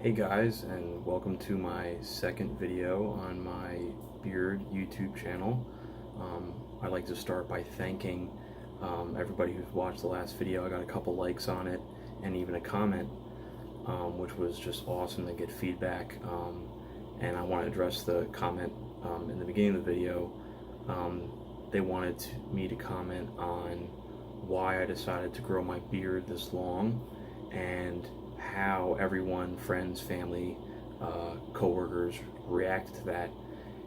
Hey guys, and welcome to my second video on my beard YouTube channel. I'd like to start by thanking everybody who's watched the last video. I got a couple likes on it and even a comment, which was just awesome to get feedback. And I want to address the comment in the beginning of the video. They wanted me to comment on why I decided to grow my beard this long and how everyone, friends, family, co-workers react to that.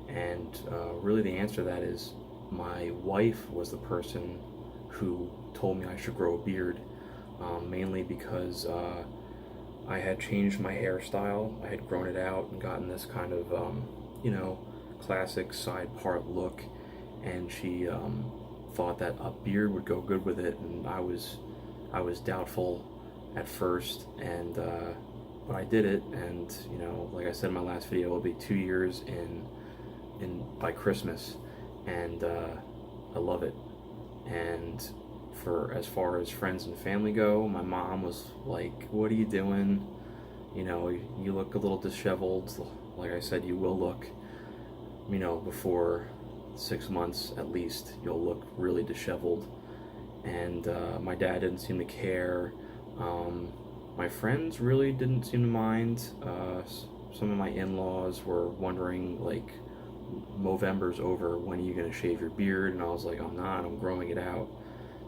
And really the answer to that is my wife was the person who told me I should grow a beard, mainly because I had changed my hairstyle. I had grown it out and gotten this kind of, classic side part look, and she thought that a beard would go good with it, and I was doubtful at first, and but I did it, and like I said in my last video, it'll be 2 years in by Christmas, and I love it. And for as far as friends and family go, my mom was like, "What are you doing? You look a little disheveled." Like I said, you will look, before 6 months at least, you'll look really disheveled. And my dad didn't seem to care. My friends really didn't seem to mind. Some of my in-laws were wondering, like, Movember's over, when are you going to shave your beard? And I was like, I'm not, I'm growing it out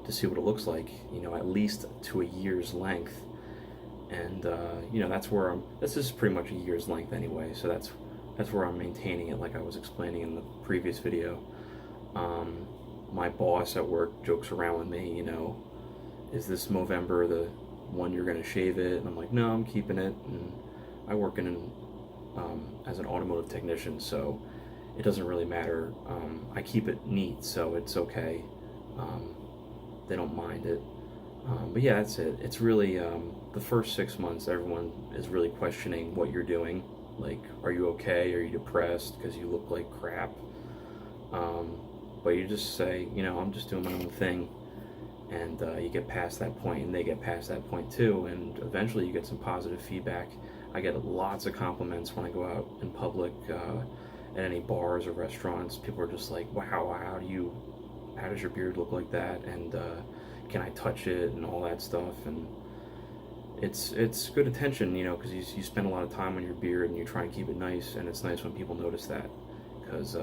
to see what it looks like, at least to a year's length. And that's where this is pretty much a year's length anyway, so that's where I'm maintaining it, like I was explaining in the previous video. My boss at work jokes around with me, is this Movember the one you're going to shave it? And I'm like, no, I'm keeping it. And I work as an automotive technician, so it doesn't really matter. I keep it neat, so it's okay. They don't mind it. But yeah, that's it. It's really the first 6 months, everyone is really questioning what you're doing. Like, are you okay? Are you depressed because you look like crap? But you just say, I'm just doing my own thing. And you get past that point, and they get past that point too, and eventually you get some positive feedback. I get lots of compliments when I go out in public, at any bars or restaurants. People are just like, wow, how does your beard look like that? And can I touch it, and all that stuff. And it's good attention, because you spend a lot of time on your beard and you try and keep it nice, and it's nice when people notice that, because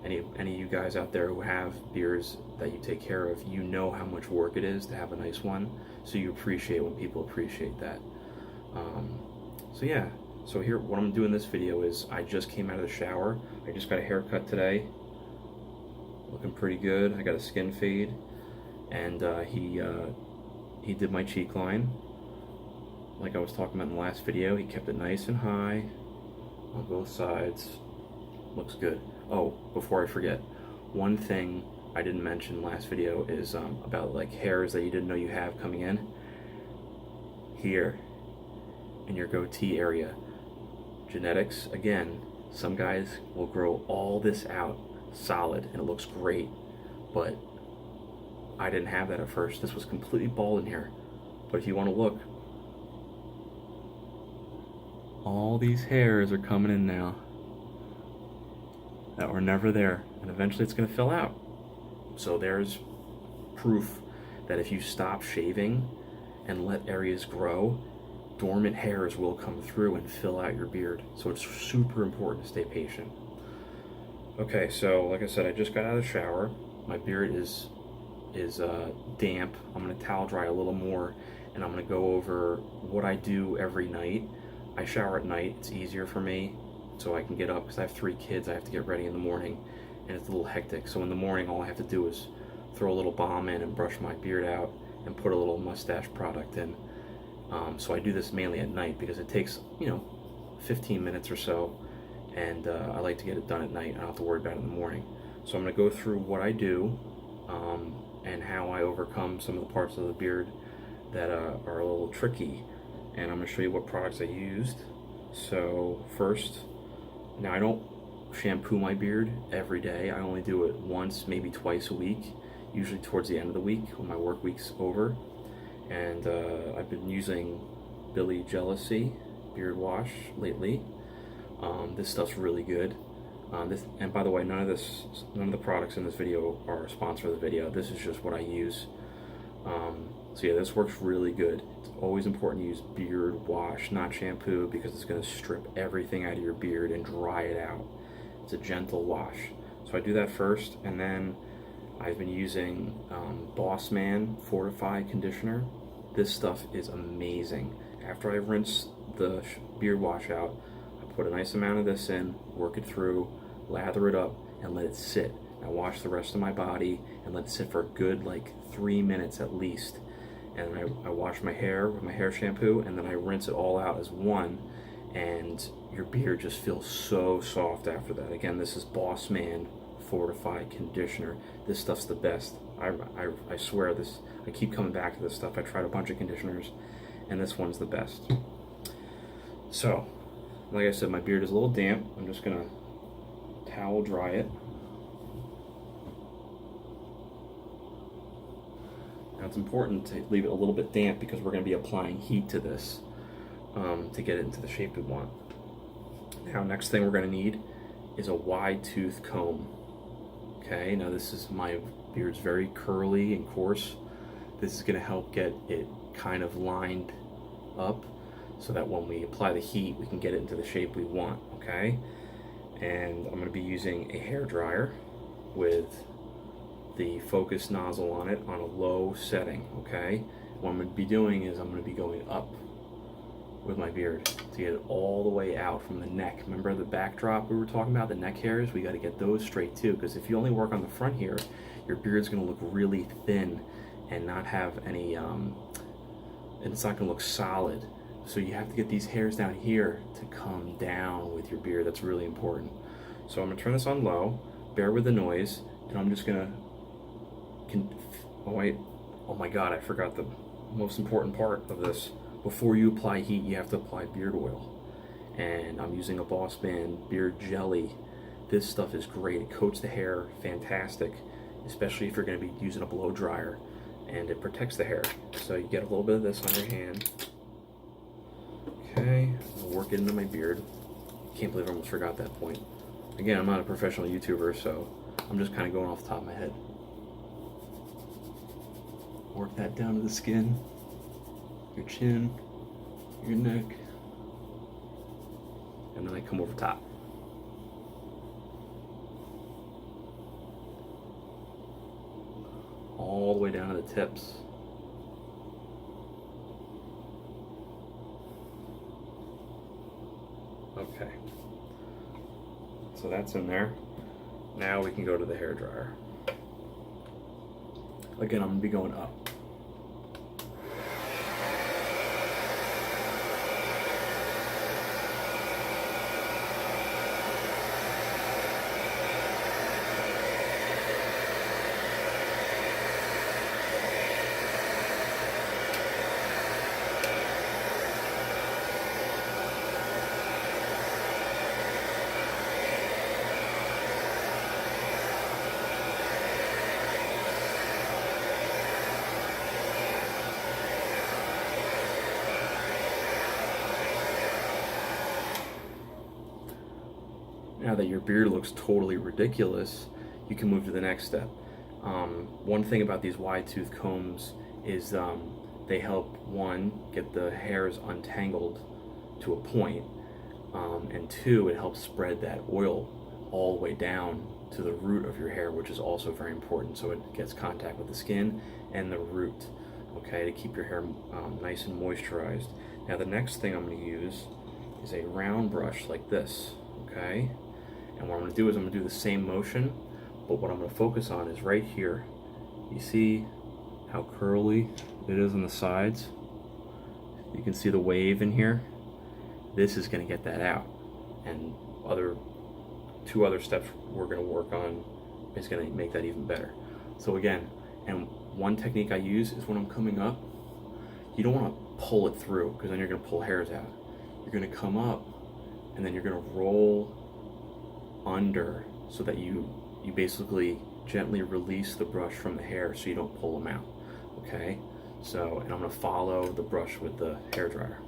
any of you guys out there who have beards that you take care of, you know how much work it is to have a nice one, so you appreciate when people appreciate that. So yeah, so here, what I'm doing in this video is, I just came out of the shower. I just got a haircut today, looking pretty good. I got a skin fade, and he did my cheek line, like I was talking about in the last video. He kept it nice and high on both sides. Looks good. Oh, before I forget, one thing I didn't mention last video is about like hairs that you didn't know you have coming in. Here, in your goatee area. Genetics, again, some guys will grow all this out solid and it looks great, but I didn't have that at first. This was completely bald in here. But if you want to look, all these hairs are coming in now that were never there, and eventually it's going to fill out. So there's proof that if you stop shaving and let areas grow, dormant hairs will come through and fill out your beard. So it's super important to stay patient. Okay, so like I said, I just got out of the shower. My beard is damp. I'm going to towel dry a little more, and I'm going to go over what I do every night. I shower at night. It's easier for me, so I can get up, because I have 3 kids. I have to get ready in the morning, and it's a little hectic. So in the morning, all I have to do is throw a little balm in and brush my beard out and put a little mustache product in. So I do this mainly at night because it takes 15 minutes or so, and I like to get it done at night. I don't have to worry about it in the morning. So I'm going to go through what I do, and how I overcome some of the parts of the beard that are a little tricky, and I'm going to show you what products I used. So first, now I don't shampoo my beard every day. I only do it once, maybe twice a week, usually towards the end of the week when my work week's over. And I've been using Billy Jealousy beard wash lately. This stuff's really good. And by the way, none of the products in this video are a sponsor of the video. This is just what I use. So yeah, this works really good. It's always important to use beard wash, not shampoo, because it's going to strip everything out of your beard and dry it out. It's a gentle wash. So I do that first, and then I've been using Boss Man Fortified Conditioner. This stuff is amazing. After I rinse the beard wash out, I put a nice amount of this in, work it through, lather it up, and let it sit. I wash the rest of my body and let it sit for a good 3 minutes at least. And I wash my hair with my hair shampoo, and then I rinse it all out as one, and your beard just feels so soft after that. Again, this is Boss Man Fortified Conditioner. This stuff's the best. I swear this. I keep coming back to this stuff. I tried a bunch of conditioners, and this one's the best. So, like I said, my beard is a little damp. I'm just gonna towel dry it. Now it's important to leave it a little bit damp because we're going to be applying heat to this to get it into the shape we want. Now, next thing we're going to need is a wide tooth comb. Okay, now my beard's very curly and coarse. This is going to help get it kind of lined up so that when we apply the heat, we can get it into the shape we want. Okay, and I'm going to be using a hair dryer with the focus nozzle on it on a low setting. Okay, what I'm going to be doing is I'm going to be going up with my beard to get it all the way out from the neck. Remember the backdrop we were talking about, the neck hairs? We got to get those straight too, because if you only work on the front here, your beard's going to look really thin and not have any and it's not going to look solid. So you have to get these hairs down here to come down with your beard. That's really important. So I'm going to turn this on low, bear with the noise, and I'm just going to oh my god, I forgot the most important part of this. Before you apply heat, you have to apply beard oil. And I'm using a Boss Man beard jelly. This stuff is great. It coats the hair fantastic, especially if you're going to be using a blow dryer, and it protects the hair. So you get a little bit of this on your hand. Okay, I'll work it into my beard. Can't believe I almost forgot that point. Again, I'm not a professional YouTuber, so I'm just kind of going off the top of my head. Work that down to the skin, your chin, your neck, and then I come over top. All the way down to the tips. Okay. So that's in there. Now we can go to the hair dryer. Again, I'm going to be going up. Now that your beard looks totally ridiculous, you can move to the next step. One thing about these wide tooth combs is they help, one, get the hairs untangled to a point, and two, it helps spread that oil all the way down to the root of your hair, which is also very important, so it gets contact with the skin and the root, okay, to keep your hair nice and moisturized. Now the next thing I'm going to use is a round brush like this, okay? And what I'm going to do is I'm going to do the same motion, but what I'm going to focus on is right here. You see how curly it is on the sides? You can see the wave in here. This is going to get that out. And two other steps we're going to work on is going to make that even better. So again, and one technique I use is when I'm coming up, you don't want to pull it through because then you're going to pull hairs out. You're going to come up and then you're going to roll under so that you basically gently release the brush from the hair so you don't pull them out. Okay, so, and I'm going to follow the brush with the hair dryer.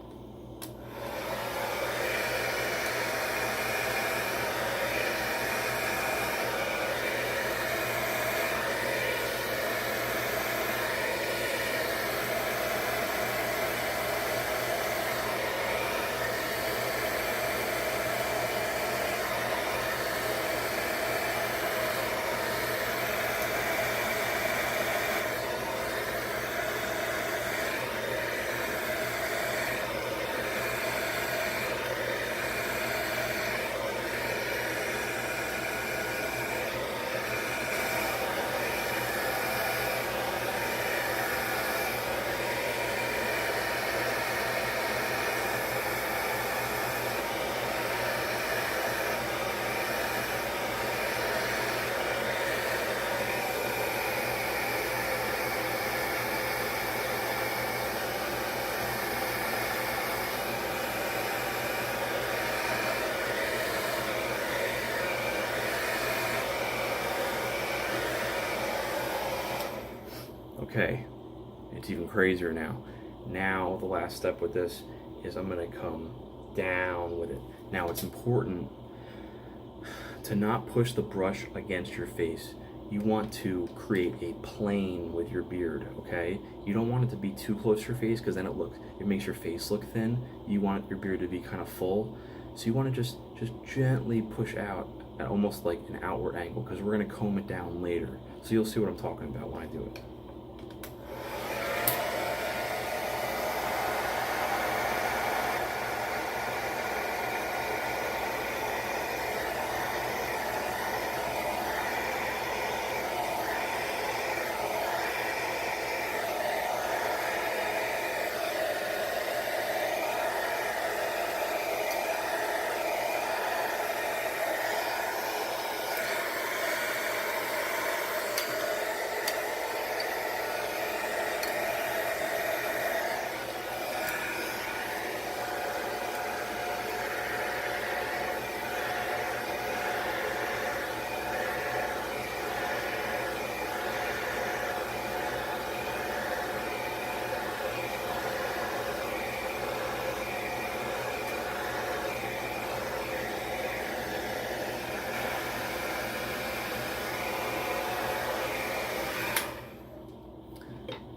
Okay, it's even crazier now. Now the last step with this is I'm going to come down with it. Now it's important to not push the brush against your face. You want to create a plane with your beard, okay? You don't want it to be too close to your face because then it makes your face look thin. You want your beard to be kind of full. So you want to just gently push out at almost like an outward angle, because we're going to comb it down later. So you'll see what I'm talking about when I do it.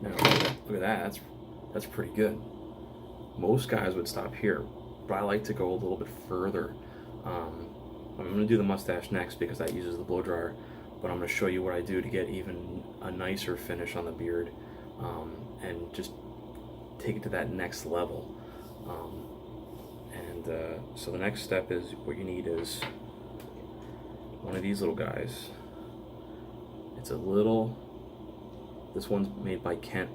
Now, look at that. That's pretty good. Most guys would stop here, but I like to go a little bit further. I'm going to do the mustache next because that uses the blow dryer, but I'm going to show you what I do to get even a nicer finish on the beard, and just take it to that next level. So the next step is, what you need is one of these little guys. It's a little, this one's made by Kent.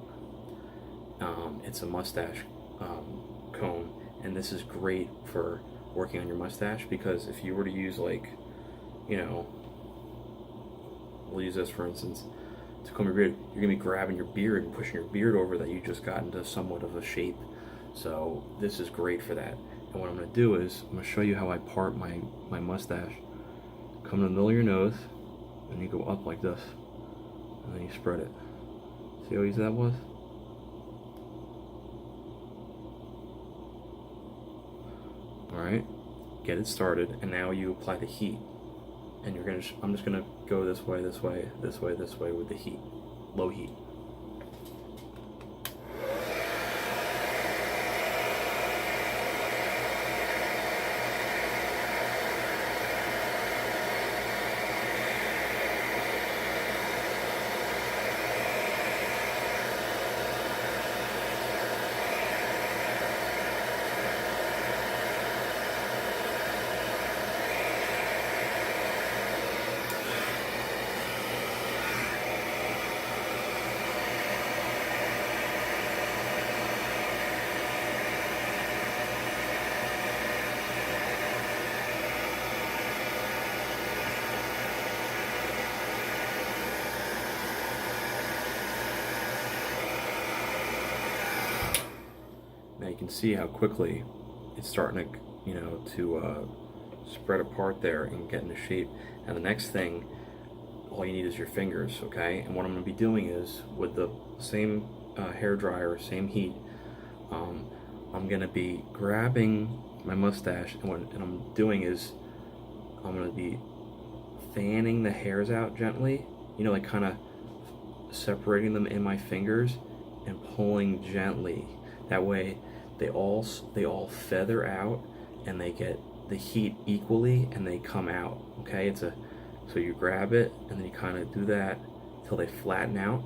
It's a mustache comb, and this is great for working on your mustache, because if you were to use, like, you know, we'll use this for instance, to comb your beard, you're gonna be grabbing your beard and pushing your beard over that you just got into somewhat of a shape. So this is great for that. And what I'm gonna do is, I'm gonna show you how I part my mustache. Come to the middle of your nose, and you go up like this, and then you spread it. See how easy that was? Alright, get it started, and now you apply the heat. And you're I'm just gonna go this way, this way, this way, this way with the heat. Low heat. Now you can see how quickly it's starting to, you know, to spread apart there and get into shape. And the next thing, all you need is your fingers, okay? And what I'm going to be doing is, with the same hair dryer, same heat, I'm going to be grabbing my mustache, and what I'm doing is, I'm going to be fanning the hairs out gently, you know, like kind of separating them in my fingers and pulling gently. That way they all feather out and they get the heat equally and they come out, okay? So you grab it and then you kind of do that till they flatten out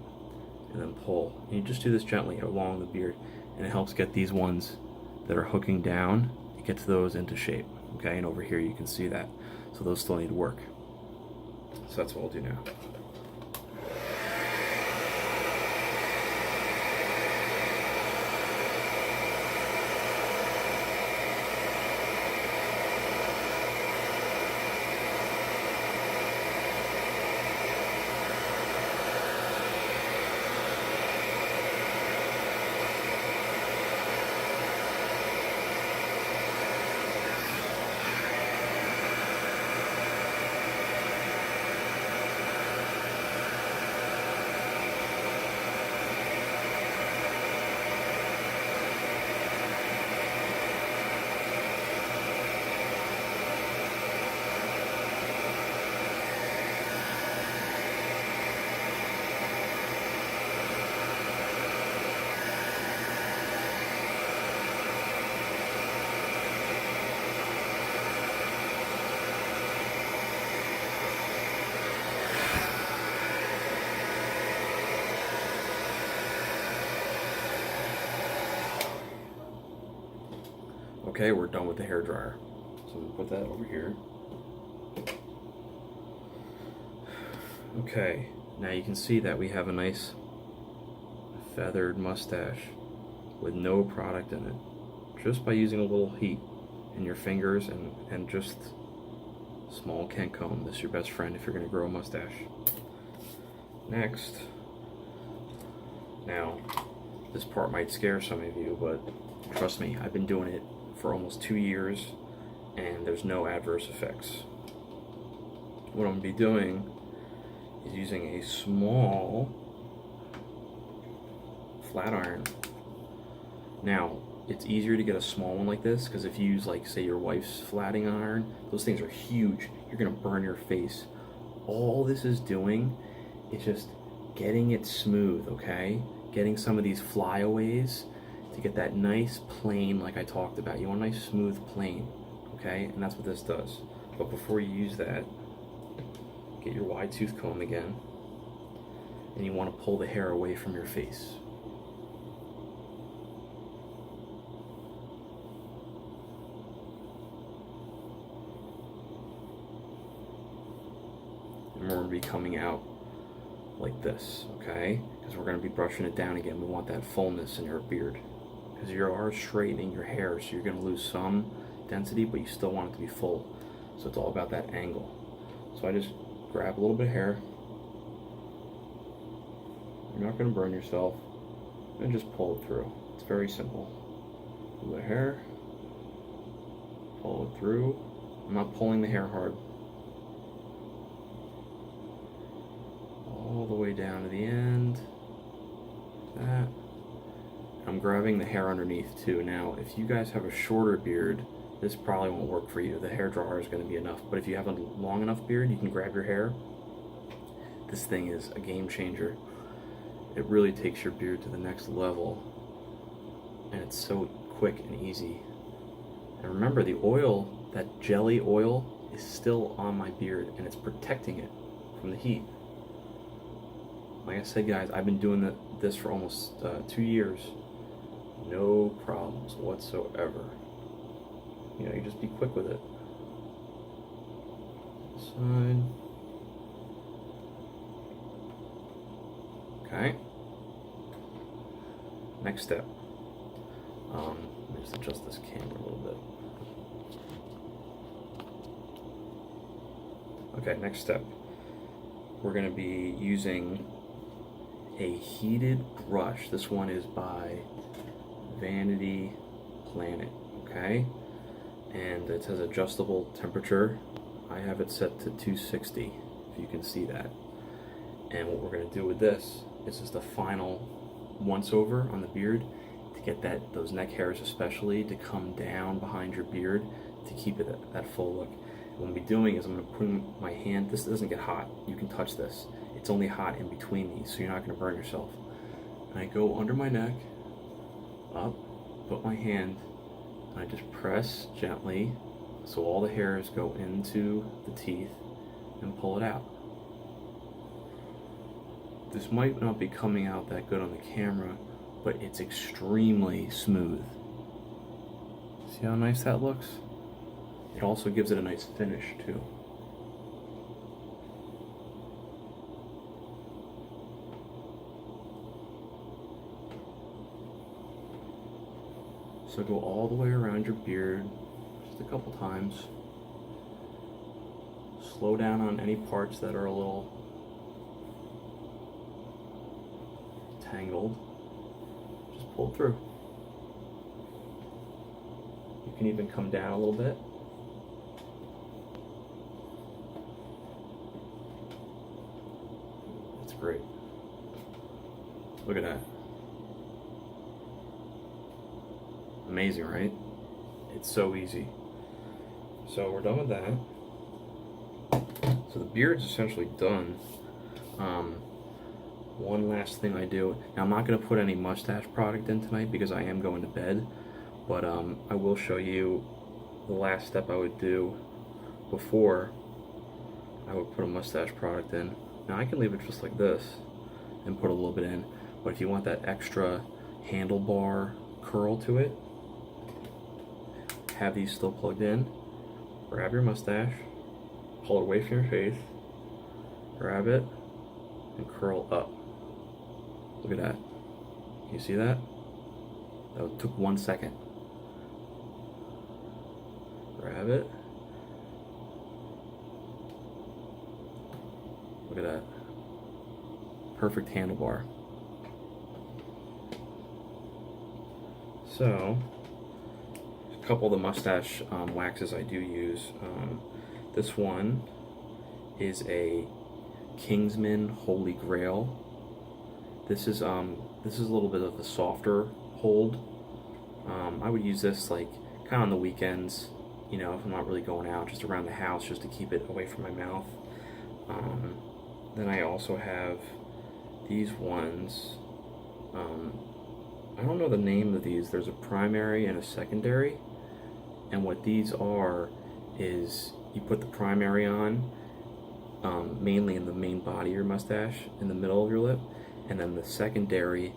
and then pull. And you just do this gently along the beard, and it helps get these ones that are hooking down, it gets those into shape, okay? And over here you can see that. So those still need work. So that's what I'll do now. Okay, we're done with the hair dryer. So we'll put that over here. Okay, now you can see that we have a nice feathered mustache with no product in it, just by using a little heat in your fingers and just small Kent comb. This is your best friend if you're going to grow a mustache. Next, now this part might scare some of you, but trust me, I've been doing it for almost 2 years and there's no adverse effects. What I'm going to be doing is using a small flat iron. Now, it's easier to get a small one like this because if you use, like, say your wife's flatting iron, those things are huge. You're gonna burn your face. All this is doing is just getting it smooth, okay? Getting some of these flyaways to get that nice plane like I talked about. You want a nice smooth plane, okay? And that's what this does. But before you use that, get your wide tooth comb again, and you want to pull the hair away from your face. And we're going to be coming out like this, okay? Because we're going to be brushing it down again. We want that fullness in your beard. Because you are straightening your hair, so you're going to lose some density, but you still want it to be full. So it's all about that angle. So I just grab a little bit of hair. You're not going to burn yourself. And just pull it through. It's very simple. A little bit of hair. Pull it through. I'm not pulling the hair hard. All the way down to the end. That. I'm grabbing the hair underneath too. Now, if you guys have a shorter beard, this probably won't work for you. The hair dryer is going to be enough. But if you have a long enough beard, you can grab your hair. This thing is a game changer. It really takes your beard to the next level. And it's so quick and easy. And remember, the oil, that jelly oil, is still on my beard and it's protecting it from the heat. Like I said, guys, I've been doing this for almost 2 years. No problems whatsoever. You know, you just be quick with it. Side. Okay. Next step. Let me just adjust this camera a little bit. Okay, next step. We're going to be using a heated brush. This one is by Vanity Planet, okay? And it says adjustable temperature. I have it set to 260, if you can see that. And what we're going to do with this is just the final once over on the beard to get those neck hairs especially to come down behind your beard to keep it that full look. And what I'm going to be doing is I'm going to put my hand, this doesn't get hot, you can touch this. It's only hot in between these, so you're not going to burn yourself. And I go under my neck, up, put my hand, and I just press gently so all the hairs go into the teeth and pull it out. This might not be coming out that good on the camera, but it's extremely smooth. See how nice that looks? It also gives it a nice finish too. So go all the way around your beard, just a couple times. Slow down on any parts that are a little tangled. Just pull through. You can even come down a little bit. That's great. Look at that. Amazing, right? It's so easy. So we're done with that. So the beard's essentially done. One last thing I do. Now I'm not going to put any mustache product in tonight because I am going to bed. But I will show you the last step I would do before I would put a mustache product in. Now I can leave it just like this and put a little bit in. But if you want that extra handlebar curl to it, have these still plugged in, grab your mustache, pull it away from your face, grab it, and curl up. Look at that. Can you see that? That took 1 second. Grab it. Look at that. Perfect handlebar. So, a couple of the mustache waxes I do use. This one is a Kingsman Holy Grail. This is a little bit of a softer hold. I would use this like kind of on the weekends, you know, if I'm not really going out, just around the house, just to keep it away from my mouth. Then I also have these ones. I don't know the name of these. There's a primary and a secondary, and what these are is you put the primary on mainly in the main body of your mustache, in the middle of your lip, and then the secondary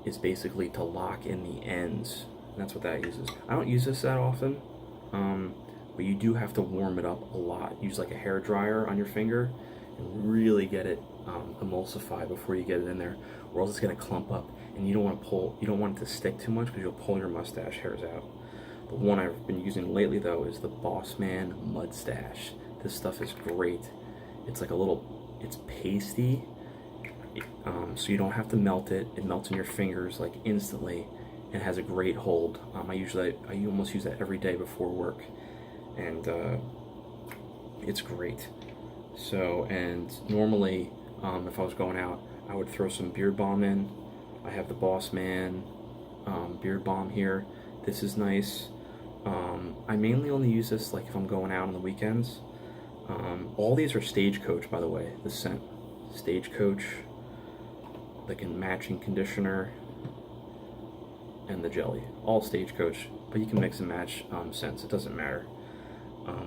is basically to lock in the ends, and that's what that uses. I don't use this that often, but you do have to warm it up a lot. Use like a hair dryer on your finger and really get it emulsify before you get it in there, or else it's going to clump up, and you don't want it to stick too much because you'll pull your mustache hairs out. The one I've been using lately though is the Boss Man Mustache. This stuff is great. It's like it's pasty, so you don't have to melt it. It melts in your fingers like instantly, and has a great hold. I almost use that every day before work, and it's great. So, and normally, if I was going out, I would throw some beard balm in. I have the Boss Man beard balm here. This is nice. I mainly only use this like if I'm going out on the weekends. All these are Stagecoach, by the way, the scent. Stagecoach, like a matching conditioner, and the jelly. All Stagecoach, but you can mix and match scents, it doesn't matter.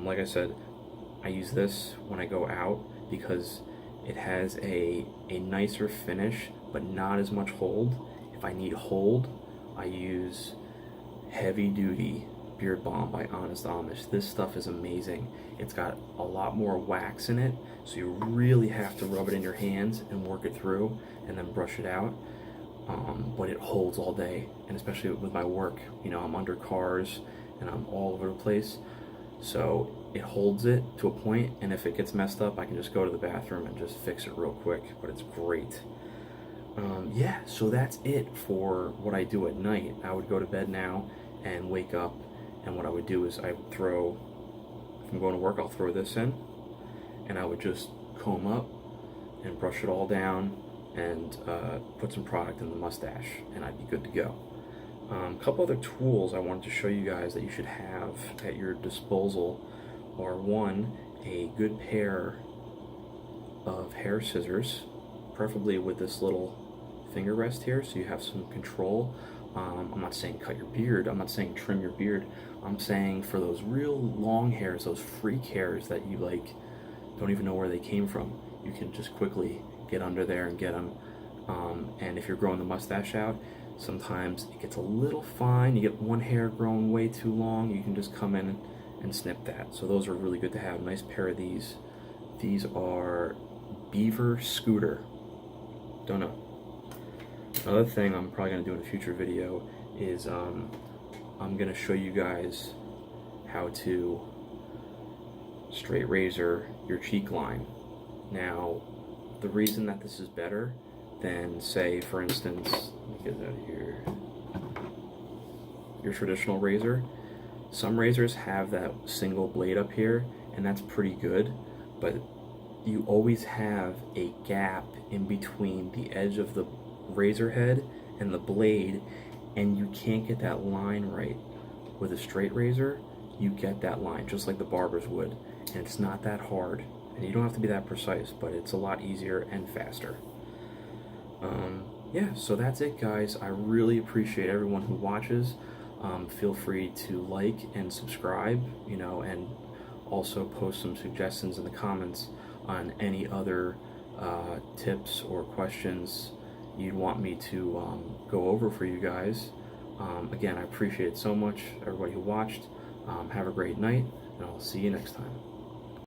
Like I said, I use this when I go out because it has a nicer finish, but not as much hold. If I need hold, I use Heavy Duty Beard Balm by Honest Amish. This stuff is amazing. It's got a lot more wax in it, so you really have to rub it in your hands and work it through and then brush it out. But it holds all day, and especially with my work, you know, I'm under cars and I'm all over the place, so it holds it to a point, and if it gets messed up, I can just go to the bathroom and just fix it real quick, but it's great. Yeah, so that's it for what I do at night. I would go to bed now and wake up, and what I would do is I would throw, if I'm going to work, I'll throw this in, and I would just comb up and brush it all down and put some product in the mustache, and I'd be good to go. A couple other tools I wanted to show you guys that you should have at your disposal are, one, a good pair of hair scissors, preferably with this little finger rest here, so you have some control. I'm not saying cut your beard, I'm not saying trim your beard, I'm saying for those real long hairs, those freak hairs that you like don't even know where they came from, you can just quickly get under there and get them. And if you're growing the mustache out, sometimes it gets a little fine, you get one hair growing way too long, you can just come in and snip that. So those are really good to have. Nice pair of these. These are Beaver Scooter. Don't know. Another thing I'm probably going to do in a future video is I'm going to show you guys how to straight razor your cheek line. Now, the reason that this is better than, say, for instance, let me get that here, your traditional razor. Some razors have that single blade up here, and that's pretty good, but you always have a gap in between the edge of the razor head and the blade, and you can't get that line right. With a straight razor, you get that line just like the barbers would, and it's not that hard, and you don't have to be that precise, but it's a lot easier and faster. Yeah, so that's it, guys. I really appreciate everyone who watches. Feel free to like and subscribe, you know, and also post some suggestions in the comments on any other tips or questions you'd want me to go over for you guys. Again, I appreciate it so much, everybody who watched. Have a great night, and I'll see you next time.